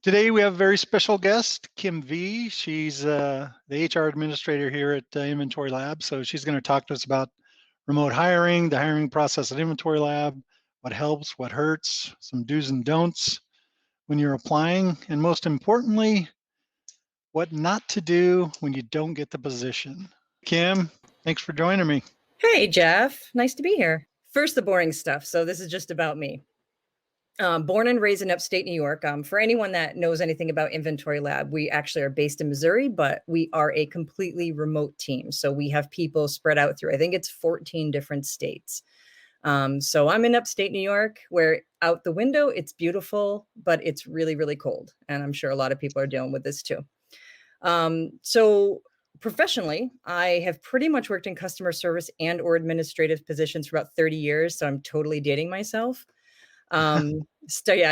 Today we have a very special guest, Kim V. She's the HR administrator here at InventoryLab. So she's going to talk to us about remote hiring, the hiring process at InventoryLab, what helps, what hurts, some do's and don'ts when you're applying, and most importantly, what not to do when you don't get the position. Kim, thanks for joining me. Hey, Jeff. Nice to be here. First, the boring stuff. So this is just about me. Born and raised in upstate New York. For anyone that knows anything about InventoryLab, we actually are based in Missouri, but we are a completely remote team. So we have people spread out through, I think it's 14 different states. So I'm in upstate New York, where out the window, it's beautiful, but it's really, really cold. And I'm sure a lot of people are dealing with this too. So professionally, I have pretty much worked in customer service and or administrative positions for about 30 years. So I'm totally dating myself. Yeah,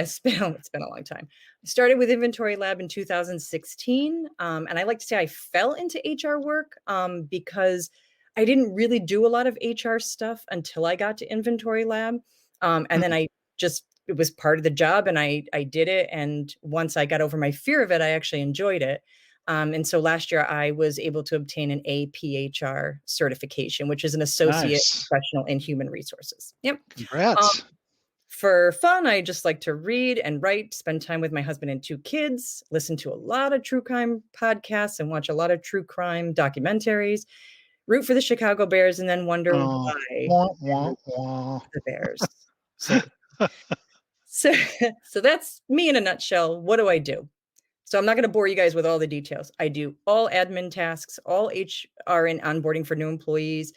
it's been a long time. I started with InventoryLab in 2016. And I like to say I fell into HR work because I didn't really do a lot of HR stuff until I got to InventoryLab. And then it was part of the job and I did it. And once I got over my fear of it, I actually enjoyed it. And so last year I was able to obtain an APHR certification, which is an associate professional in human resources. Yep. Congrats. For fun, I just like to read and write, spend time with my husband and 2 kids, listen to a lot of true crime podcasts and watch a lot of true crime documentaries, root for the Chicago Bears, and then wonder why the Bears. So that's me in a nutshell. What do I do? So I'm not going to bore you guys with all the details. I do all admin tasks, all HR and onboarding for new employees.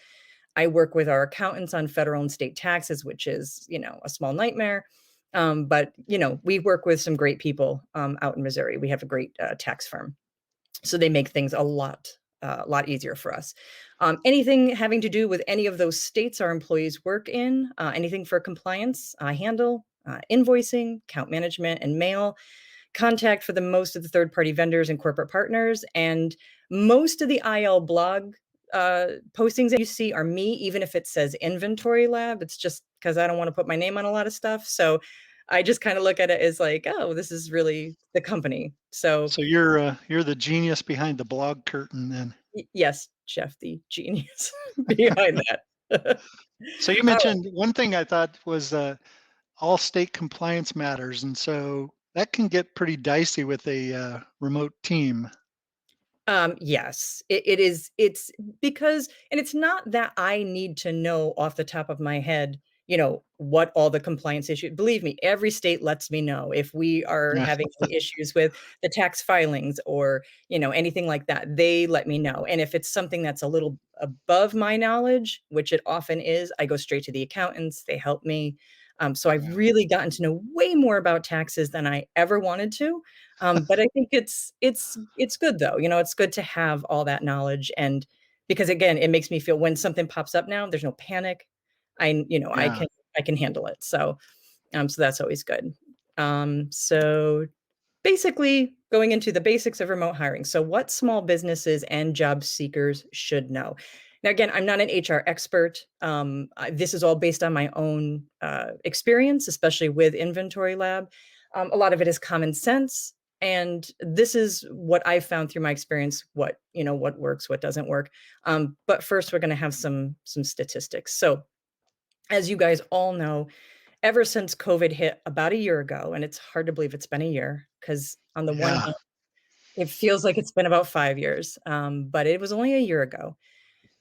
I work with our accountants on federal and state taxes, which is, a small nightmare. But we work with some great people out in Missouri. We have a great tax firm. So they make things a lot easier for us. Anything having to do with any of those states our employees work in, anything for compliance, I handle invoicing, account management, and mail. Contact for the most of the third-party vendors and corporate partners. And most of the IL blog postings that you see are me, even if it says InventoryLab. It's just because I don't want to put my name on a lot of stuff. So I just kind of look at it as like, oh, this is really the company. So you're the genius behind the blog curtain then. Yes, Jeff, the genius behind that. So you mentioned one thing I thought was all state compliance matters. And so that can get pretty dicey with a remote team. Yes, it is. It's because, and it's not that I need to know off the top of my head, what all the compliance issues. Believe me, every state lets me know if we are having any issues with the tax filings or, anything like that. They let me know. And if it's something that's a little above my knowledge, which it often is, I go straight to the accountants. They help me. So I've really gotten to know way more about taxes than I ever wanted to. But I think it's good though. It's good to have all that knowledge. And because again, it makes me feel when something pops up now, there's no panic. I can handle it. So that's always good. So basically going into the basics of remote hiring. So what small businesses and job seekers should know. Now, again, I'm not an HR expert. This is all based on my own experience, especially with InventoryLab. A lot of it is common sense. And this is what I've found through my experience, what works, what doesn't work. But first, we're going to have some statistics. So as you guys all know, ever since COVID hit about a year ago, and it's hard to believe it's been a year because on the one hand, it feels like it's been about 5 years, but it was only a year ago.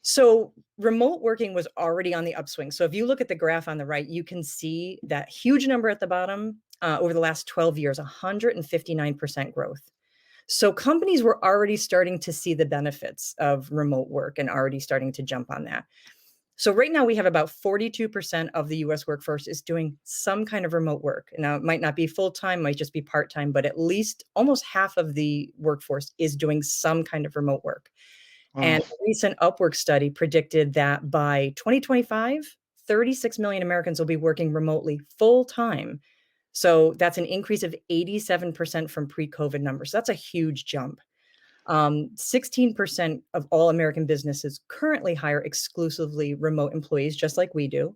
So remote working was already on the upswing. So if you look at the graph on the right, you can see that huge number at the bottom over the last 12 years, 159% growth. So companies were already starting to see the benefits of remote work and already starting to jump on that. So right now we have about 42% of the US workforce is doing some kind of remote work. Now it might not be full-time, might just be part-time, but at least almost half of the workforce is doing some kind of remote work. Wow. And a recent Upwork study predicted that by 2025, 36 million Americans will be working remotely full-time. So that's an increase of 87% from pre-COVID numbers. So that's a huge jump. 16% of all American businesses currently hire exclusively remote employees, just like we do.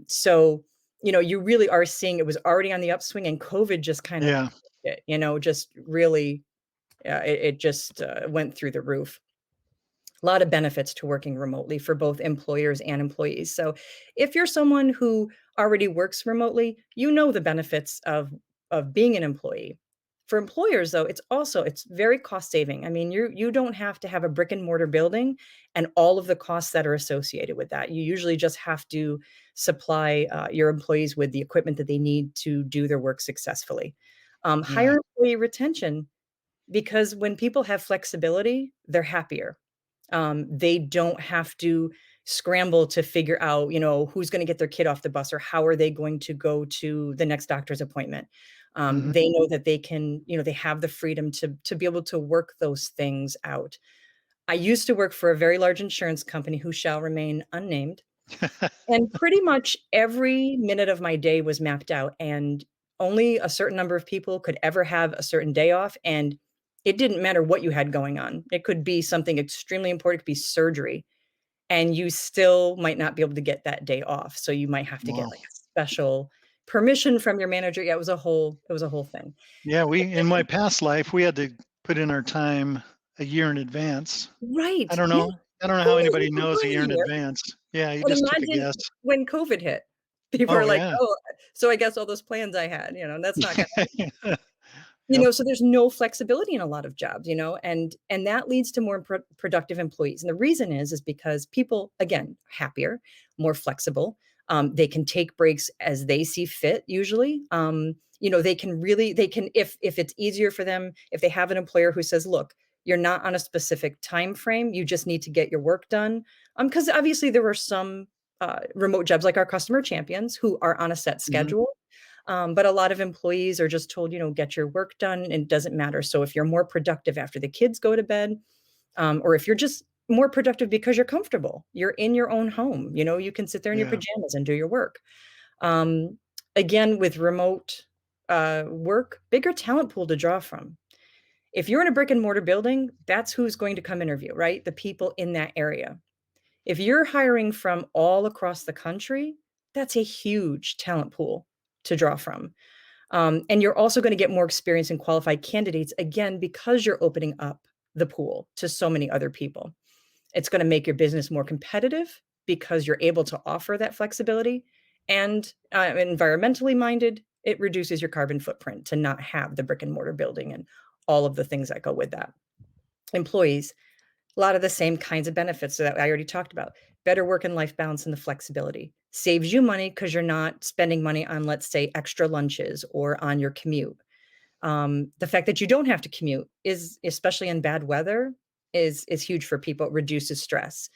So, you really are seeing it was already on the upswing, and COVID just kind of Yeah. it, just really, it just went through the roof. A lot of benefits to working remotely for both employers and employees. So if you're someone who already works remotely, you know the benefits of being an employee. For employers though, it's very cost saving. I mean, you don't have to have a brick and mortar building and all of the costs that are associated with that. You usually just have to supply your employees with the equipment that they need to do their work successfully. Yeah. Higher employee retention, because when people have flexibility, they're happier. They don't have to scramble to figure out, who's going to get their kid off the bus or how are they going to go to the next doctor's appointment. Hmm. They know that they can, they have the freedom to be able to work those things out. I used to work for a very large insurance company who shall remain unnamed. And pretty much every minute of my day was mapped out, and only a certain number of people could ever have a certain day off, and it didn't matter what you had going on. It could be something extremely important, it could be surgery, and you still might not be able to get that day off, so you might have to get, Wow. like, a special permission from your manager. Yeah, it was a whole thing. Yeah, in my past life, we had to put in our time a year in advance. I Right, don't yeah. know. I don't know Who how knew anybody we were knows a going year in here? advance. Yeah, you And just took a imagine guess. when COVID hit. People are Oh like, yeah. "Oh, so I guess all those plans I had, that's not gonna." Yep. So there's no flexibility in a lot of jobs, and that leads to more productive employees. And the reason is because people, again, happier, more flexible. They can take breaks as they see fit. Usually, they can if it's easier for them, if they have an employer who says, "Look, you're not on a specific time frame. You just need to get your work done." Because obviously there are some remote jobs like our customer champions who are on a set Hmm. schedule. But a lot of employees are just told, get your work done and it doesn't matter. So if you're more productive after the kids go to bed, or if you're just more productive because you're comfortable, you're in your own home, you can sit there in your Yeah. pajamas and do your work. Um, Again, with remote work, bigger talent pool to draw from. If you're in a brick and mortar building, that's who's going to come interview, right? The people in that area. If you're hiring from all across the country, that's a huge talent pool to draw from. And you're also going to get more experience and qualified candidates, again, because you're opening up the pool to so many other people. It's going to make your business more competitive because you're able to offer that flexibility. And environmentally minded, it reduces your carbon footprint to not have the brick and mortar building and all of the things that go with that. Employees, a lot of the same kinds of benefits that I already talked about. Better work and life balance and the flexibility. Saves you money because you're not spending money on, let's say, extra lunches or on your commute. The fact that you don't have to commute is, especially in bad weather, is huge for people. It reduces stress,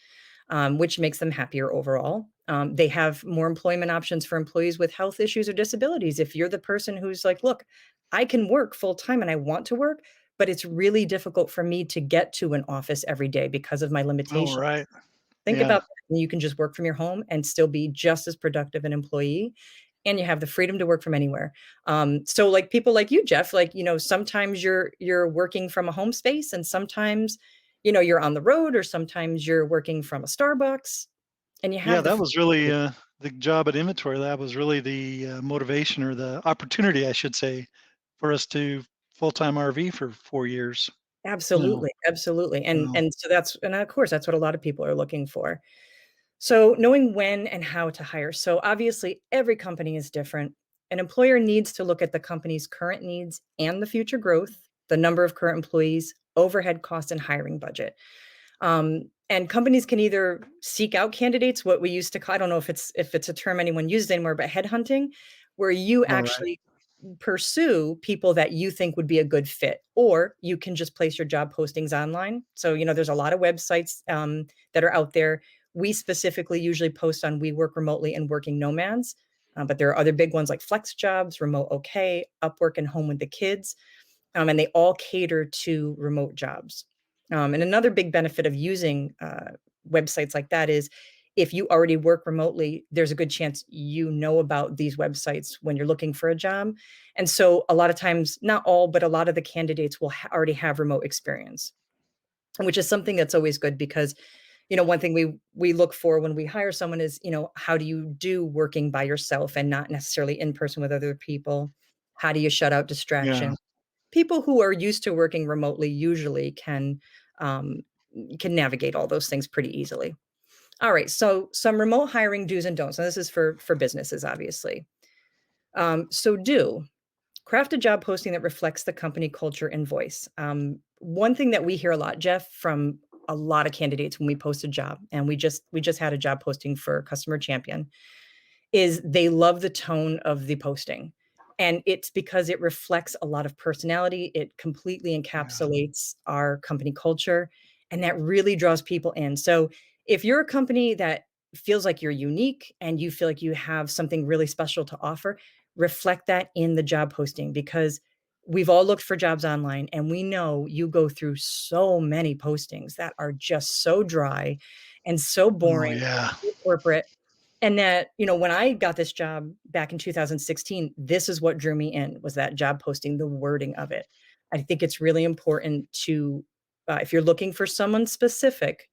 which makes them happier overall. They have more employment options for employees with health issues or disabilities. If you're the person who's like, look, I can work full time and I want to work, but it's really difficult for me to get to an office every day because of my Oh, limitations. right. Think Yeah. about that. You can just work from your home and still be just as productive an employee, and you have the freedom to work from anywhere. So like people like you, Jeff, like, sometimes you're working from a home space and sometimes, you're on the road or sometimes you're working from a Starbucks and you Yeah, have the that was really freedom. the job at Inventory Lab was really the motivation or the opportunity, I should say, for us to full-time RV for 4 years. You know, Absolutely, absolutely. And so and so and of course that's what a lot of people are looking for. So, knowing when and how to hire. So, obviously, every company is different. An employer needs to look at the company's current needs and the future growth, the number of current employees, overhead costs, and hiring budget. And companies can either seek out candidates, what we used to call, I don't know if it's a term anyone uses anymore, but headhunting, where you all right. actually pursue people that you think would be a good fit, or you can just place your job postings online. So, there's a lot of websites that are out there. We specifically usually post on We Work Remotely and Working Nomads, but there are other big ones like Flex Jobs, Remote OK, Upwork, and Home with the Kids, and they all cater to remote jobs. And another big benefit of using websites like that is if you already work remotely, there's a good chance you know about these websites when you're looking for a job. And so a lot of times, not all, but a lot of the candidates will already have remote experience, which is something that's always good because One thing we look for when we hire someone is, how do you do working by yourself and not necessarily in person with other people? How do you shut out Yeah, distraction? People who are used to working remotely usually um, can navigate all those things pretty easily. All right, so some remote hiring do's and don'ts. And this is for businesses, obviously. So do craft a job posting that reflects the company culture and voice. One thing that we hear a lot, Jeff, from a lot of candidates when we post a job, and we just had a job posting for customer champion, is they love the tone of the posting. And it's because it reflects a lot of personality. It completely yeah, encapsulates our company culture, and that really draws people in. So if you're a company that feels like you're unique and you feel like you have something really special to offer, reflect that in the job posting, because we've all looked for jobs online and we know you go through so many postings that are just so dry and so oh boring, yeah. so corporate, and that, when I got this job back in 2016, this is what drew me in, was that job posting, the wording of it. I think it's really important to, if you're looking for someone specific,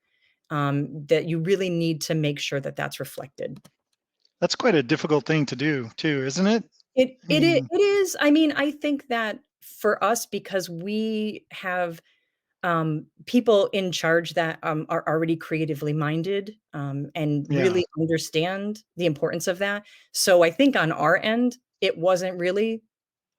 that you really need to make sure that that's reflected. That's quite a difficult thing to do too, isn't it? It I it i mean, it is. I mean, I think that for us, because we have people in charge that are already creatively minded, and yeah, really understand the importance of that. So I think on our end, it wasn't really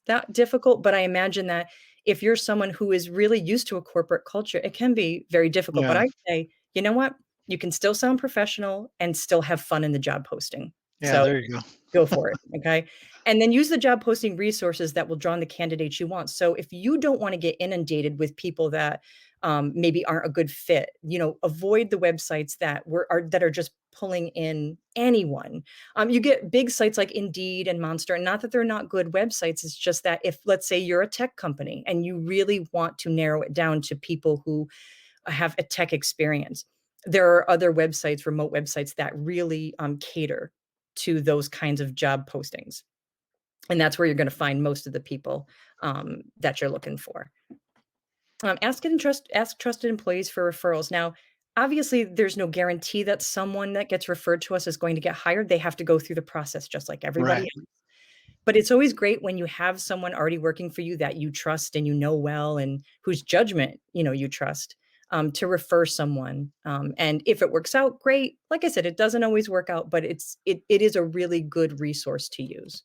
that difficult, but I imagine that if you're someone who is really used to a corporate culture, it can be very difficult. But yeah, I say, you know what? You can still sound professional and still have fun in the job posting. yeah. So There you go. go for it, okay? And then use the job posting resources that will draw in the candidates you want. So if you don't wanna get inundated with people that, maybe aren't a good fit, avoid the websites that are just pulling in anyone. You get big sites like Indeed and Monster, and not that they're not good websites, it's just that if, let's say, you're a tech company and you really want to narrow it down to people who have a tech experience, there are other websites, remote websites, that really, cater to those kinds of job postings, and that's where you're gonna find most of the people, that you're looking for. Ask trusted employees for referrals. Now, obviously, there's no guarantee that someone that gets referred to us is going to get hired. They have to go through the process just like everybody Right. else. But it's always great when you have someone already working for you that you trust and you know well, and whose judgment, you trust, to refer someone. And if it works out, great. Like I said, it doesn't always work out, but it is a really good resource to use.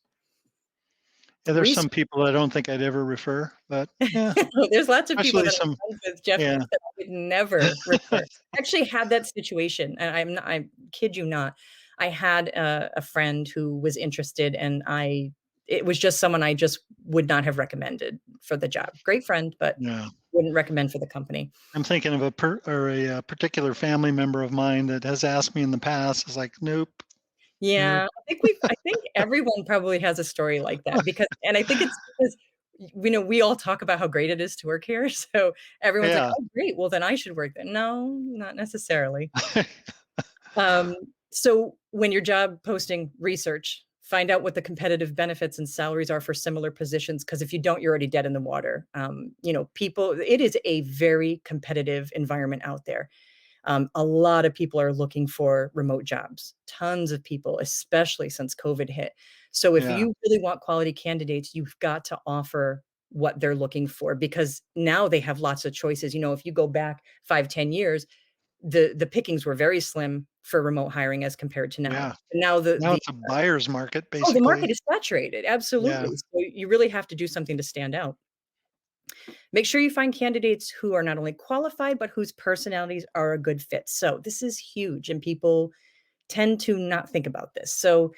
Yeah, there's some Research. people I don't think I'd ever refer, but yeah, There's lots of people especially that I'm some. friends with, Jeff, Yeah, that I would never refer. I actually had that situation, and I kid you not. I had a friend who was interested, and it was just someone I just would not have recommended for the job. Great friend, but yeah. wouldn't recommend for the company. I'm thinking of a particular family member of mine that has asked me in the past. It's like, nope, nope. Yeah, I think everyone probably has a story like that, because, and I think it's because, we all talk about how great it is to work here, so everyone's like, Yeah, "Oh, great, well, then I should work there." No, not necessarily. Um, so when your job posting, research, find out what the competitive benefits and salaries are for similar positions, because if you don't, you're already dead in the water. People, it is a very competitive environment out there. A lot of people are looking for remote jobs, tons of people, especially since COVID hit. So if yeah, you really want quality candidates, you've got to offer what they're looking for, because now they have lots of choices. If you go back 5, 10 years, the pickings were very slim for remote hiring as compared to now. yeah. Now Now it's a buyer's market, the basically. market is saturated, Yeah, absolutely. So you really have to do something to stand out. Make sure you find candidates who are not only qualified, but whose personalities are a good fit. So this is huge, and people tend to not think about this. So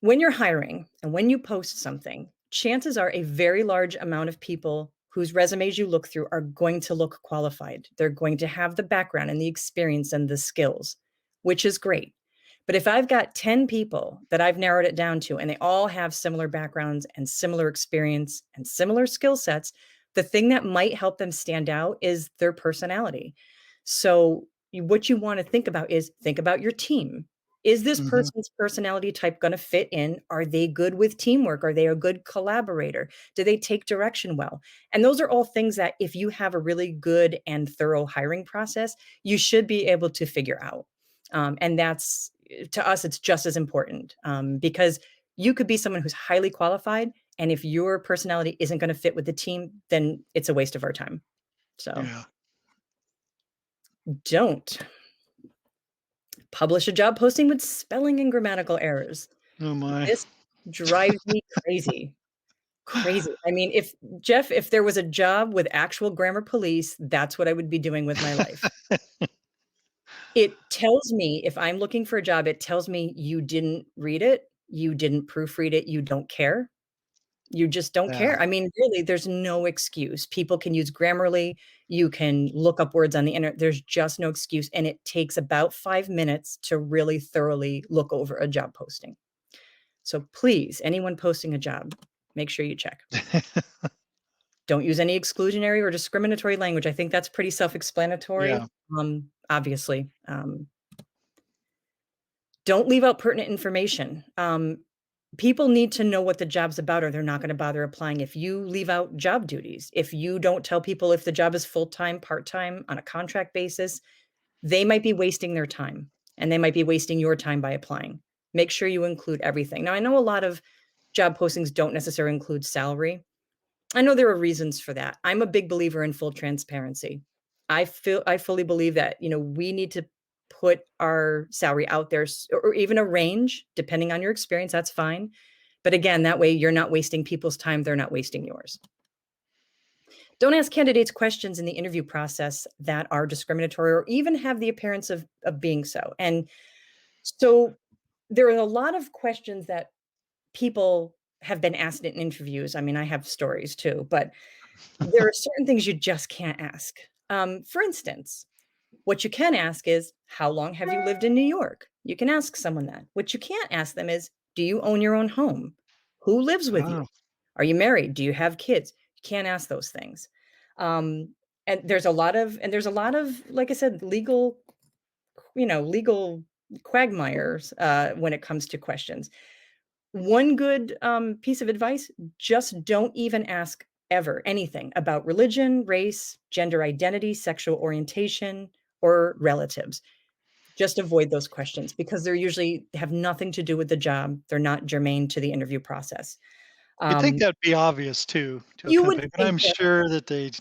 when you're hiring and when you post something, chances are a very large amount of people whose resumes you look through are going to look qualified. They're going to have the background and the experience and the skills, which is great. But if I've got 10 people that I've narrowed it down to, and they all have similar backgrounds and similar experience and similar skill sets, the thing that might help them stand out is their personality. So what you want to think about is, think about your team. Is this Mhm. person's personality type gonna fit in? Are they good with teamwork? Are they a good collaborator? Do they take direction well? And those are all things that if you have a really good and thorough hiring process, you should be able to figure out. And that's to us, it's just as important, because you could be someone who's highly qualified, and if your personality isn't gonna fit with the team, then it's a waste of our time. So, Yeah. don't publish a job posting with spelling and grammatical errors. Oh my. This drives me crazy. Crazy. I mean, if Jeff, if there was a job with actual grammar police, that's what I would be doing with my life. It tells me if I'm looking for a job, it tells me you didn't read it, you didn't proofread it, you don't care. You just don't Yeah. care. I mean, really, there's no excuse. People can use Grammarly, you can look up words on the internet, there's just no excuse, and it takes about 5 minutes to really thoroughly look over a job posting. So please, anyone posting a job, make sure you check. Don't use any exclusionary or discriminatory language. I think that's pretty self-explanatory, Yeah. obviously. Don't leave out pertinent information. People need to know what the job's about or they're not gonna bother applying. If you leave out job duties, if you don't tell people if the job is full-time, part-time, on a contract basis, they might be wasting their time, and they might be wasting your time by applying. Make sure you include everything. Now, I know a lot of job postings don't necessarily include salary. I know there are reasons for that. I'm a big believer in full transparency. I fully believe that, we need to put our salary out there or even a range depending on your experience, that's fine. But again, that way you're not wasting people's time, they're not wasting yours. Don't ask candidates questions in the interview process that are discriminatory or even have the appearance of being so. And so there are a lot of questions that people have been asked in interviews. I mean, I have stories too, but there are certain things you just can't ask. For instance, what you can ask is, "How long have you lived in New York?" You can ask someone that. What you can't ask them is, "Do you own your own home? Who lives with you? Oh, Are you married? Do you have kids?" You can't ask those things. Um, and there's a lot of, like I said, legal quagmires when it comes to questions. One good, piece of advice, just don't even ask ever anything about religion, race, gender identity, sexual orientation, or relatives. Just avoid those questions because they're usually have nothing to do with the job. They're not germane to the interview process. you'd think Um, that'd be obvious too to a you would company, but think I'm that, sure that they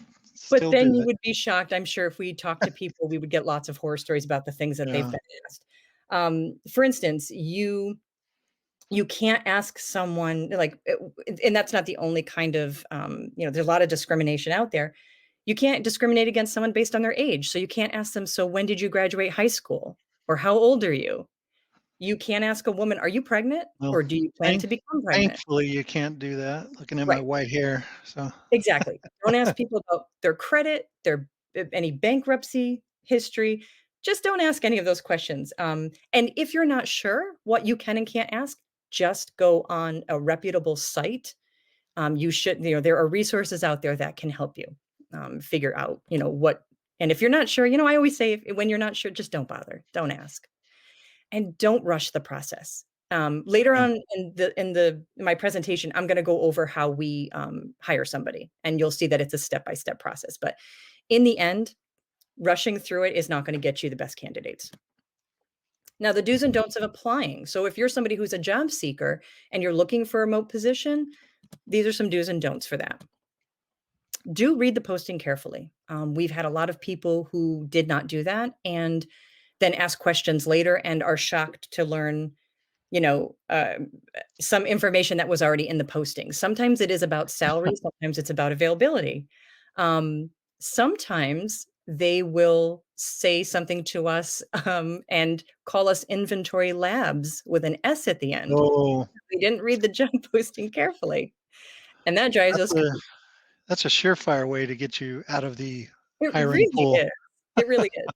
but still then do you it. would be shocked. I'm sure if we talked to people, we would get lots of horror stories about the things that they've Yeah. been asked. For instance, you can't ask someone like, and that's not the only kind of, there's a lot of discrimination out there. You can't discriminate against someone based on their age. So you can't ask them, "So when did you graduate high school?" Or "How old are you?" You can't ask a woman, "Are you pregnant?" Well, Or "Do you plan thank to become pregnant?" thankfully, you can't do that looking at my Right. white hair, so Exactly. Don't ask people about their credit, their any bankruptcy history. Just don't ask any of those questions. And if you're not sure what you can and can't ask, just go on a reputable site. There are resources out there that can help you figure out, what. And if you're not sure, I always say when you're not sure, just don't bother, don't ask, and don't rush the process. Later yeah. on in my presentation, I'm going to go over how we hire somebody, and you'll see that it's a step by step process. But in the end, rushing through it is not going to get you the best candidates. Now, the do's and don'ts of applying. So, if you're somebody who's a job seeker and you're looking for a remote position, these are some do's and don'ts for that. Do read the posting carefully. We've had a lot of people who did not do that and then ask questions later and are shocked to learn, you know, uh, some information that was already in the posting. Sometimes it is about salary, sometimes it's about availability. Sometimes they will say something to us and call us Inventory Labs with an S at the end. Oh, We didn't read the job posting carefully, and that drives that's us a crazy. that's a surefire way to get you out of the It hiring really pool. is. It really is.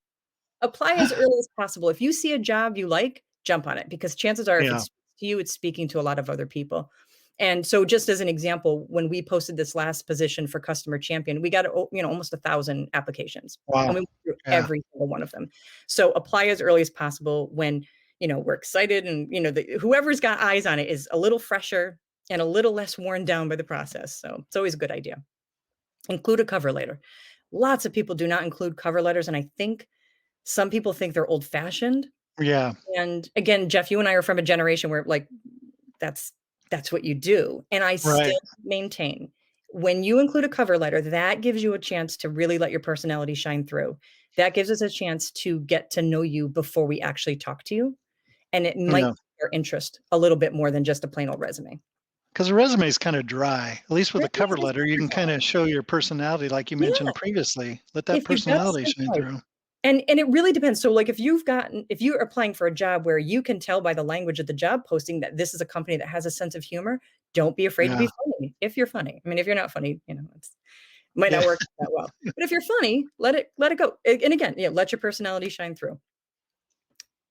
Apply as early as possible. If you see a job you like, jump on it because chances are if Yeah, it's to you, it's speaking to a lot of other people. And so just as an example, when we posted this last position for customer champion, we got, almost 1,000 applications, and wow. we went through Yeah, every single one of them. So apply as early as possible when we're excited, and whoever's got eyes on it is a little fresher and a little less worn down by the process. So it's always a good idea. Include a cover letter. Lots of people do not include cover letters, and I think some people think they're old fashioned. Yeah. And again, Jeff, you and I are from a generation where like that's that's what you do. And I Right. still maintain when you include a cover letter, that gives you a chance to really let your personality shine through. That gives us a chance to get to know you before we actually talk to you. And it might Yeah. pique your interest a little bit more than just a plain old resume. Because the resume is kind of dry. At least with a cover Resumes are letter, you super can kind dry. of show your personality, like you Yeah, mentioned previously. Let that if you just personality think shine right. through. And it really depends. So, like, if you're applying for a job where you can tell by the language of the job posting that this is a company that has a sense of humor, don't be afraid to Yeah. be funny if you're funny. I mean, if you're not funny, it's might Yeah. not work that well. But if you're funny, let it go. And again, let your personality shine through.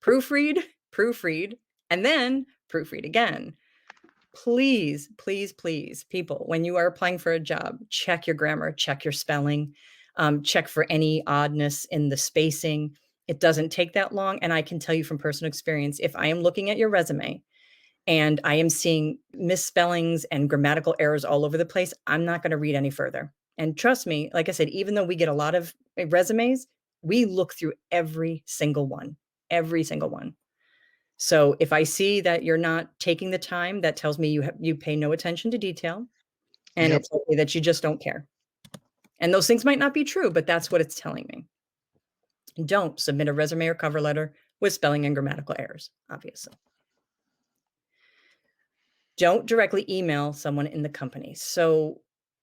Proofread, proofread, and then proofread again. Please, please, please, people, when you are applying for a job, check your grammar, check your spelling, check for any oddness in the spacing. It doesn't take that long. And I can tell you from personal experience, if I am looking at your resume and I am seeing misspellings and grammatical errors all over the place, I'm not going to read any further. And trust me, like I said, even though we get a lot of resumes, we look through every single one. So if I see that you're not taking the time, that tells me you pay no attention to detail, and Yep. it's likely that you just don't care. And those things might not be true, but that's what it's telling me. Don't submit a resume or cover letter with spelling and grammatical errors, obviously. Don't directly email someone in the company. So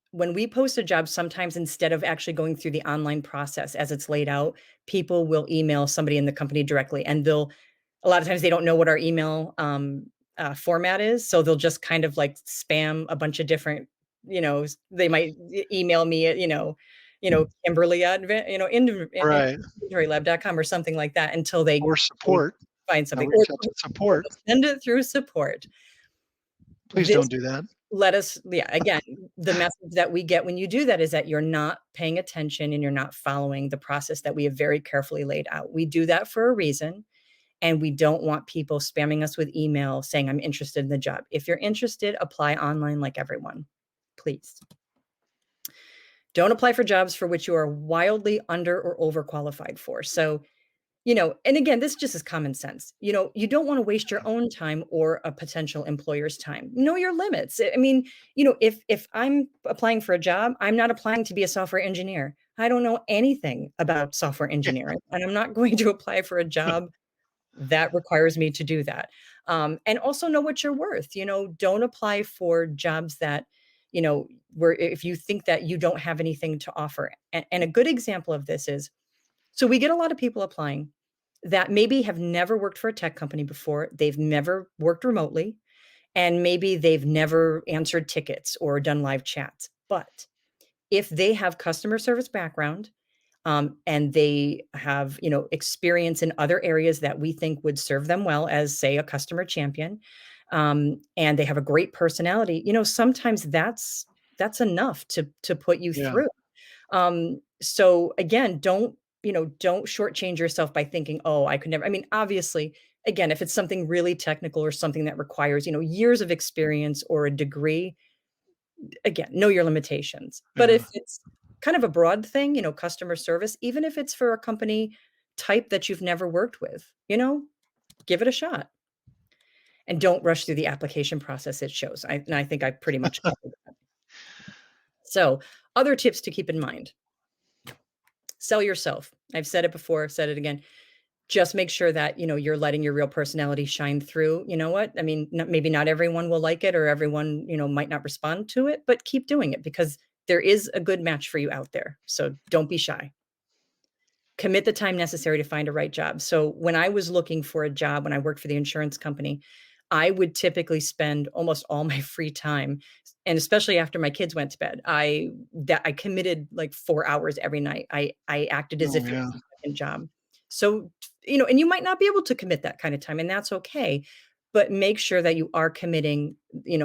when we post a job, sometimes instead of actually going through the online process as it's laid out, people will email somebody in the company directly, and a lot of times they don't know what our email format is, so they'll just kind of like spam a bunch of different, they might email me at, Kimberly at, Right. InventoryLab.com or something like that until they Or support. find I'll something, reach out to or support. send it through support. Please This don't do that. let us yeah, again, the message that we get when you do that is that you're not paying attention and you're not following the process that we have very carefully laid out. We do that for a reason, and we don't want people spamming us with email saying, "I'm interested in the job." If you're interested, apply online like everyone, please. Don't apply for jobs for which you are wildly under or overqualified for. So, and again, this just is common sense. You don't want to waste your own time or a potential employer's time. Know your limits. I mean, if I'm applying for a job, I'm not applying to be a software engineer. I don't know anything about software Yeah. engineering, and I'm not going to apply for a job that requires me to do that. And also know what you're worth. Don't apply for jobs that, where if you think that you don't have anything to offer. And a good example of this is, so we get a lot of people applying that maybe have never worked for a tech company before. They've never worked remotely, and maybe they've never answered tickets or done live chats. But if they have customer service background, and they have, experience in other areas that we think would serve them well as, say, a customer champion, and they have a great personality, sometimes that's enough to put you Yeah. through. So again, don't shortchange yourself by thinking, oh, I could never. I mean, obviously, again, if it's something really technical or something that requires, years of experience or a degree, again, know your limitations. But Yeah. if it's kind of a broad thing, customer service, even if it's for a company type that you've never worked with, give it a shot, and don't rush through the application process. It shows. And I think I pretty much covered that. So, other tips to keep in mind: sell yourself. I've said it before, I've said it again. Just make sure that, you're letting your real personality shine through. You know what? I mean, maybe not everyone will like it, or everyone, might not respond to it, but keep doing it because there is a good match for you out there. So don't be shy. Commit the time necessary to find a right job. So when I was looking for a job, when I worked for the insurance company, I would typically spend almost all my free time, and especially after my kids went to bed, I committed like 4 hours every night. I acted as Oh, if it yeah. was a second job. So, and you might not be able to commit that kind of time, and that's okay. But make sure that you are committing,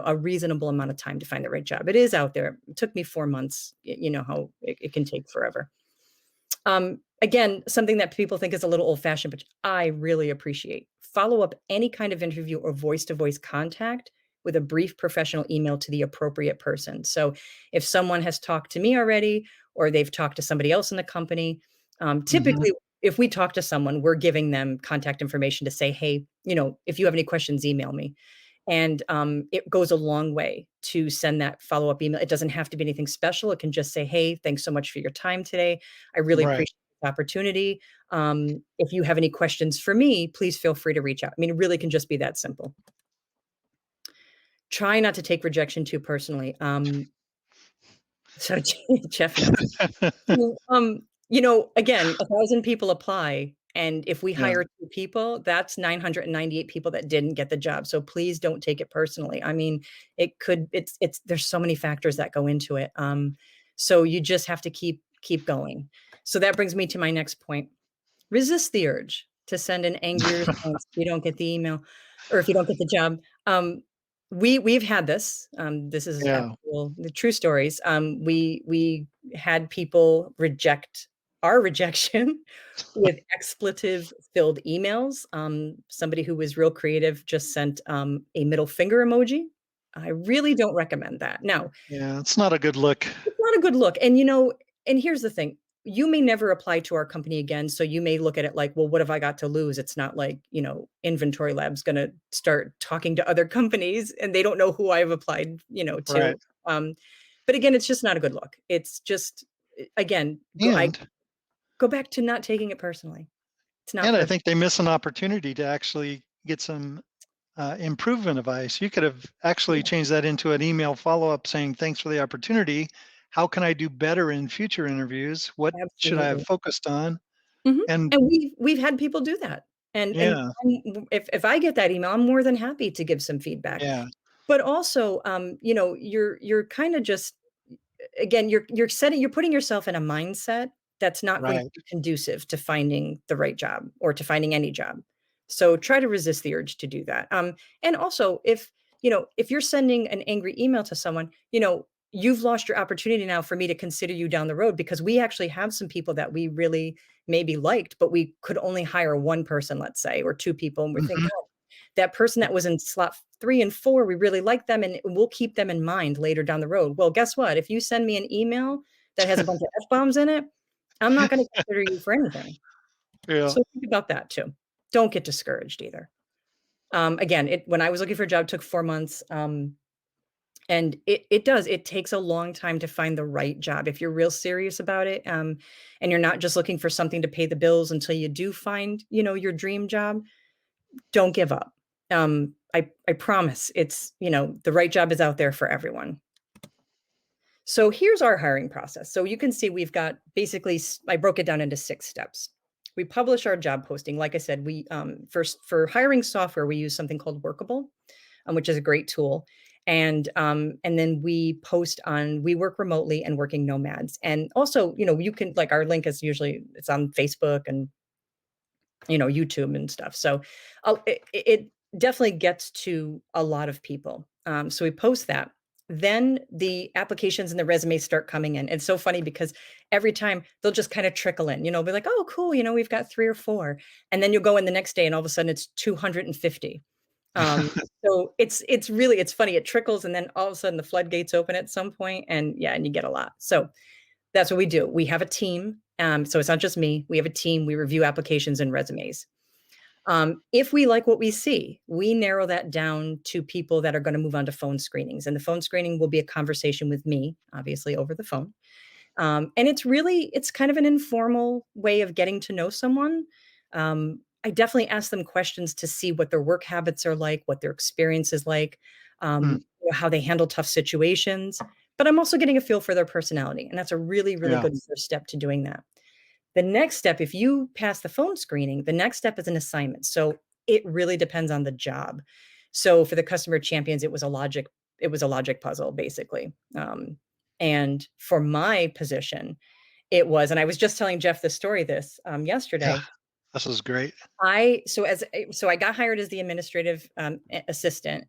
a reasonable amount of time to find the right job. It is out there. It took me 4 months. You know how it can take forever. Again, something that people think is a little old fashioned, but I really appreciate. follow up any kind of interview or voice-to-voice contact with a brief professional email to the appropriate person. So if someone has talked to me already or they've talked to somebody else in the company, Hmm. typically, if we talk to someone, we're giving them contact information to say, "Hey, if you have any questions, email me." And it goes a long way to send that follow-up email. It doesn't have to be anything special. It can just say, "Hey, thanks so much for your time today. I really Right. appreciate the opportunity. If you have any questions for me, please feel free to reach out." I mean, it really can just be that simple. Try not to take rejection too personally. So Jeff knows. So, again, 1,000 people apply, and if we Yeah. hire 2 people, that's 998 people that didn't get the job, so please don't take it personally. I mean, it's there's so many factors that go into it, so you just have to keep going. So that brings me to my next point. Resist the urge to send an angry response if you don't get the email or if you don't get the job. We've had this. This is Yeah. actual the true stories. We had people reject our rejection with expletive-filled emails. Somebody who was real creative just sent, a middle finger emoji. I really don't recommend that. Now, Yeah. It's not a good look. it's not a good look, and here's the thing, you may never apply to our company again, so you may look at it like, "Well, what have I got to lose?" It's not like, Inventory Lab's gonna start talking to other companies, and they don't know who I've applied, Right. to. Um, but again, it's just not a good look. It's just again, And go back to not taking it personally. It's not and I personal. think they miss an opportunity to actually get some improvement advice. You could have actually changed that into an email follow up saying, "Thanks for the opportunity. How can I do better in future interviews? What should I have Absolutely. focused on?" Mhm, And and we've had people do that, and yeah, if I get that email, I'm more than happy to give some feedback. yeah, But also, you're kinda just again, you're putting yourself in a mindset that's not going to right. be conducive to finding the right job or to finding any job. So try to resist the urge to do that. And also, if you're sending an angry email to someone, you've lost your opportunity now for me to consider you down the road because we actually have some people that we really maybe liked, but we could only hire one person, let's say, or two people, and we think, Hmm. God, that person that was in slot 3 and 4, we really like them, and we'll keep them in mind later down the road. Well, guess what? If you send me an email that has a bunch of F-bombs in it, I'm not gonna consider you for anything. Yeah. So think about that too. Don't get discouraged either. Again, when I was looking for a job, it took 4 months, and it takes a long time to find the right job. If you're real serious about it, and you're not just looking for something to pay the bills until you do find, your dream job, don't give up. I promise the right job is out there for everyone. So here's our hiring process. So you can see we've got basically, I broke it down into 6 steps. We publish our job posting. Like I said, we first for hiring software, we use something called Workable, which is a great tool. And then we post on we work remotely and working nomads. And also, you can like our link is usually it's on Facebook and YouTube and stuff. So it definitely gets to a lot of people. So we post that. Then the applications and the resumes start coming in. It's so funny because every time they'll just kind of trickle in, be like, oh, cool, we've got 3 or 4. And then you'll go in the next day and all of a sudden it's 250. Um, so it's funny. It trickles and then all of a sudden the floodgates open at some point and yeah, and you get a lot. So that's what we do. We have a team. So it's not just me. We have a team. We review applications and resumes. If we like what we see, we narrow that down to people that are going to move on to phone screenings. And the phone screening will be a conversation with me, obviously over the phone. And it's kind of an informal way of getting to know someone. I definitely ask them questions to see what their work habits are like, what their experience is like, Mm, how they handle tough situations. But I'm also getting a feel for their personality. And that's a really, really yeah. good first step to doing that. The next step, if you pass the phone screening, the next step is an assignment. So it really depends on the job. So for the customer champions, it was a logic puzzle, basically. And for my position, it was, and I was just telling Jeff the story Yeah. yesterday. This is great. So I got hired as the administrative assistant,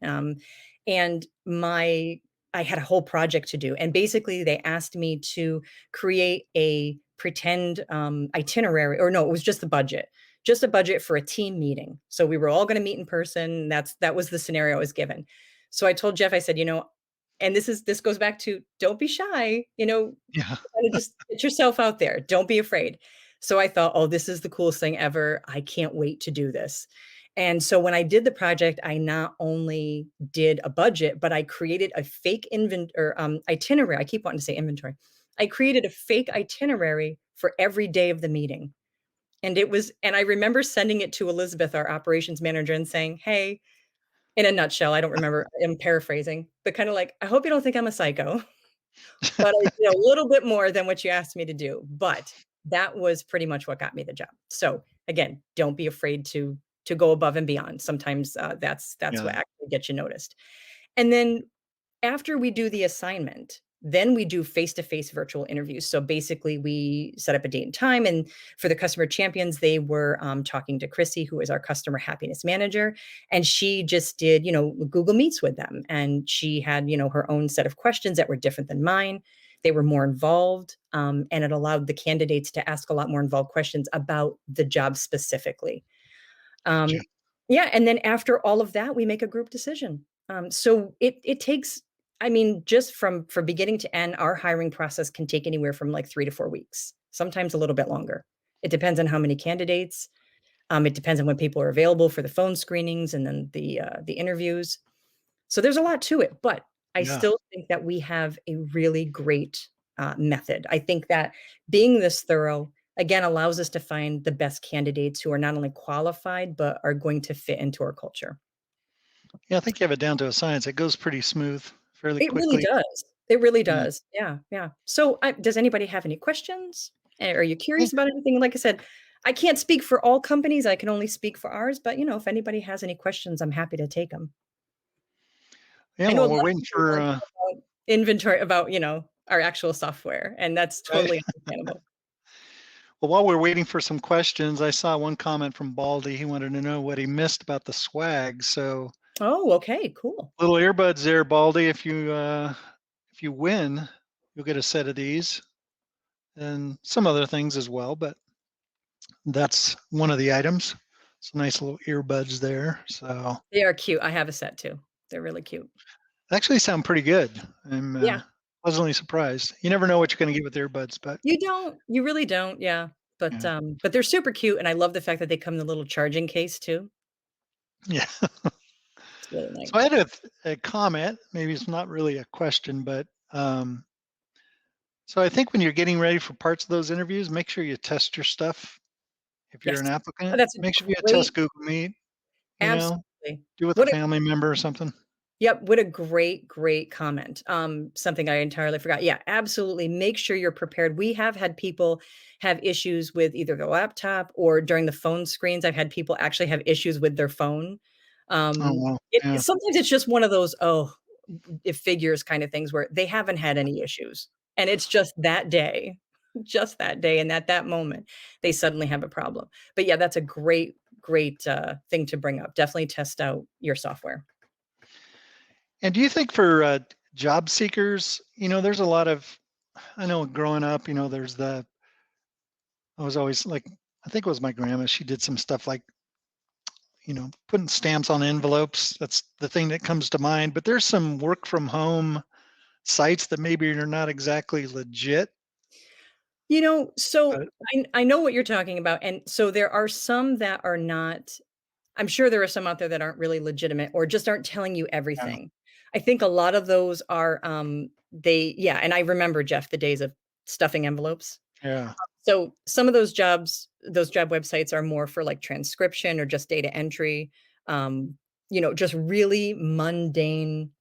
and I had a whole project to do, and basically they asked me to create a pretend itinerary, or no, it was just the budget, just a budget for a team meeting. So we were all going to meet in person. That was the scenario I was given. So I told Jeff, I said, and this goes back to don't be shy, Yeah. kind of just get yourself out there. Don't be afraid. So I thought, oh, this is the coolest thing ever. I can't wait to do this. And so when I did the project, I not only did a budget, but I created a fake itinerary. I keep wanting to say inventory. I created a fake itinerary for every day of the meeting. And I remember sending it to Elizabeth, our operations manager, and saying, hey, in a nutshell, I don't remember, I'm paraphrasing, but kind of like, I hope you don't think I'm a psycho, but I did a little bit more than what you asked me to do. But that was pretty much what got me the job. So again, don't be afraid to go above and beyond. Sometimes that's Yeah. what actually gets you noticed. And then after we do the assignment, then we do face-to-face virtual interviews. So basically, we set up a date and time. And for the customer champions, they were talking to Chrissy, who is our customer happiness manager. And she just did, Google Meets with them. And she had, her own set of questions that were different than mine. They were more involved. And it allowed the candidates to ask a lot more involved questions about the job specifically. Gotcha. Um, yeah, and then after all of that, we make a group decision. So it takes, I mean, just from beginning to end, our hiring process can take anywhere from like 3 to 4 weeks, sometimes a little bit longer. It depends on how many candidates. It depends on when people are available for the phone screenings and then the interviews. So there's a lot to it, but I Yeah. still think that we have a really great method. I think that being this thorough, again, allows us to find the best candidates who are not only qualified, but are going to fit into our culture. Yeah, I think you have it down to a science. It goes pretty smooth, fairly It really quickly. does. It really Yeah. does. Yeah, yeah. So, does anybody have any questions? Are you Yeah. curious about anything? Like I said, I can't speak for all companies. I can only speak for ours. But if anybody has any questions, I'm happy to take them. Yeah, I know a well, lot we're of waiting people for want to know about inventory, about our actual software, and that's right. totally understandable. Well, while we're waiting for some questions, I saw one comment from Baldy. He wanted to know what he missed about the swag. So Oh, okay, cool. little earbuds there, Baldy. If you win, you'll get a set of these and some other things as well, but that's one of the items. Some nice little earbuds there. So They are cute. I have a set too. They're really cute. actually sound pretty good. I'm Yeah, pleasantly surprised. You never know what you're going to get with earbuds, but you don't. You really don't. Yeah, yeah, but they're super cute, and I love the fact that they come in a little charging case too. yeah. It's really So nice. I had a comment. Maybe it's not really a question, but so I think when you're getting ready for parts of those interviews, make sure you test your stuff. If you're Yes. an Oh, applicant, that's a make sure you great, test Google Meet. You know, absolutely. do with a What a family member or something. Yep, what a great comment. Something I entirely forgot. Yeah, absolutely. Make sure you're prepared. We have had people have issues with either their laptop or during the phone screens. I've had people actually have issues with their phone. Oh Um, well, it, yeah, sometimes it's just one of those, oh, it figures kind of things where they haven't had any issues. And it's just that day, just that day. And at that moment, they suddenly have a problem. But yeah, that's a great thing to bring up. Definitely test out your software. and do you think for job seekers, there's a lot of, I know growing up, there's I was always like, I think it was my grandma, she did some stuff like, putting stamps on envelopes. That's the thing that comes to mind. But there's some work from home sites that maybe are not exactly legit. So But I know what you're talking about, and so there are some that are not. I'm sure there are some out there that aren't really legitimate or just aren't telling you yeah, everything. I think a lot of those are, yeah, and I remember, Jeff, the days of stuffing envelopes. yeah, So some of those job websites are more for, like, transcription or just data entry, just really mundane,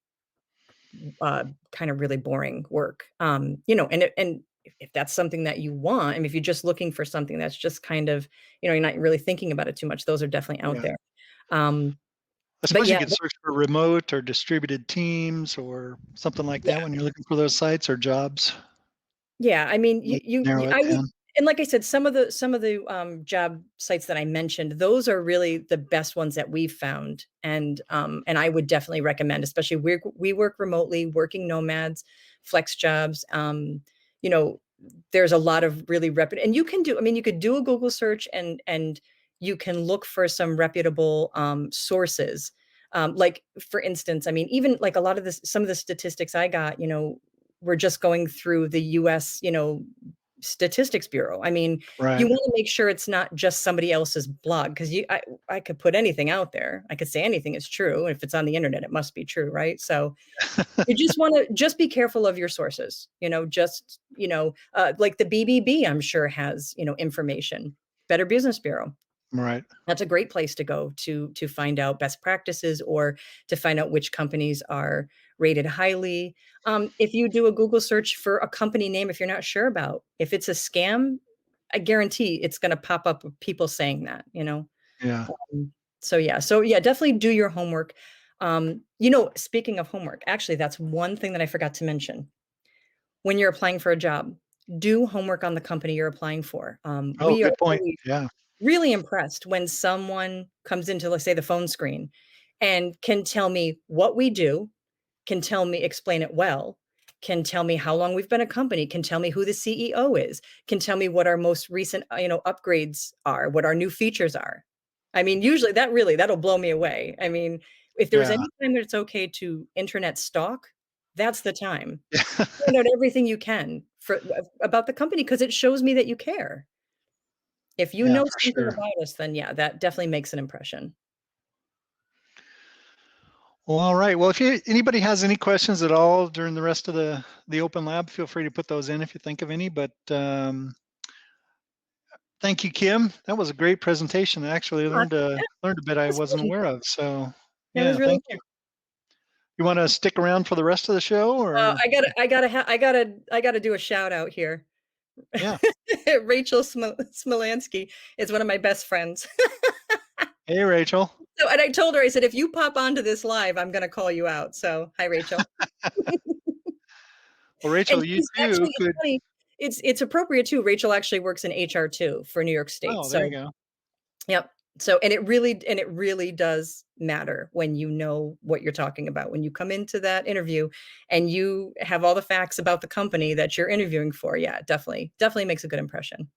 kind of really boring work. And if that's something that you want, and if you're just looking for something that's just kind of, you're not really thinking about it too much, those are definitely out yeah. there. Um, I but suppose you yeah, could search for remote or distributed teams or something like yeah, that when you're looking for those sites or jobs. yeah. I mean, Like narrow it I would, down. and like I said, some of the job sites that I mentioned, those are really the best ones that we've found, and I would definitely recommend, especially we work remotely, working nomads, flex jobs. You know, there's a lot of really and you can do. I mean, you could do a Google search and you can look for some reputable sources. Like for instance, I mean, even like a lot of this, some of the statistics I got, were just going through the US, Statistics Bureau. I mean, you Right. want to make sure it's not just somebody else's blog because I could put anything out there. I could say anything is true. If it's on the internet, it must be true, right? So you just want to just be careful of your sources, like the BBB, I'm sure has, information. Better Business Bureau. Right. That's a great place to go to find out best practices or to find out which companies are rated highly. If you do a Google search for a company name, if you're not sure about, if it's a scam, I guarantee it's going to pop up with people saying that. Yeah. Um, so yeah, definitely do your homework. Speaking of homework, actually, that's one thing that I forgot to mention. When you're applying for a job, do homework on the company you're applying for. Oh, We are good point. always Yeah. really impressed when someone comes into, let's say, the phone screen and can tell me what we do, can tell me explain it well, can tell me how long we've been a company, can tell me who the CEO is, can tell me what our most recent, upgrades are, what our new features are. I mean, usually that'll blow me away. I mean, if there's Yeah. any time that it's okay to internet stalk, that's the time. Yeah. Find out everything you can about the company because it shows me that you care. If you Yeah, know for something sure. about us, then yeah, that definitely makes an impression. Well, all right. Well, if anybody has any questions at all during the rest of the open lab, feel free to put those in if you think of any. But thank you, Kim. That was a great presentation. I actually Aw, learned a bit I that's wasn't fun. aware of. So It was yeah, really thank fun. you. You want to stick around for the rest of the show, or I gotta do a shout out here. yeah? Rachel Smolansky is one of my best friends. Hey, Rachel. So, and I told her, I said, if you pop onto this live, I'm gonna call you out. So, hi, Rachel. Well, And Rachel, you she's too actually, it's could. funny. It's appropriate too. Rachel actually works in HR too for New York State. Oh, there you So go. yep. So, and it really does matter when you know what you're talking about. When you come into that interview and you have all the facts about the company that you're interviewing for, yeah, definitely makes a good impression.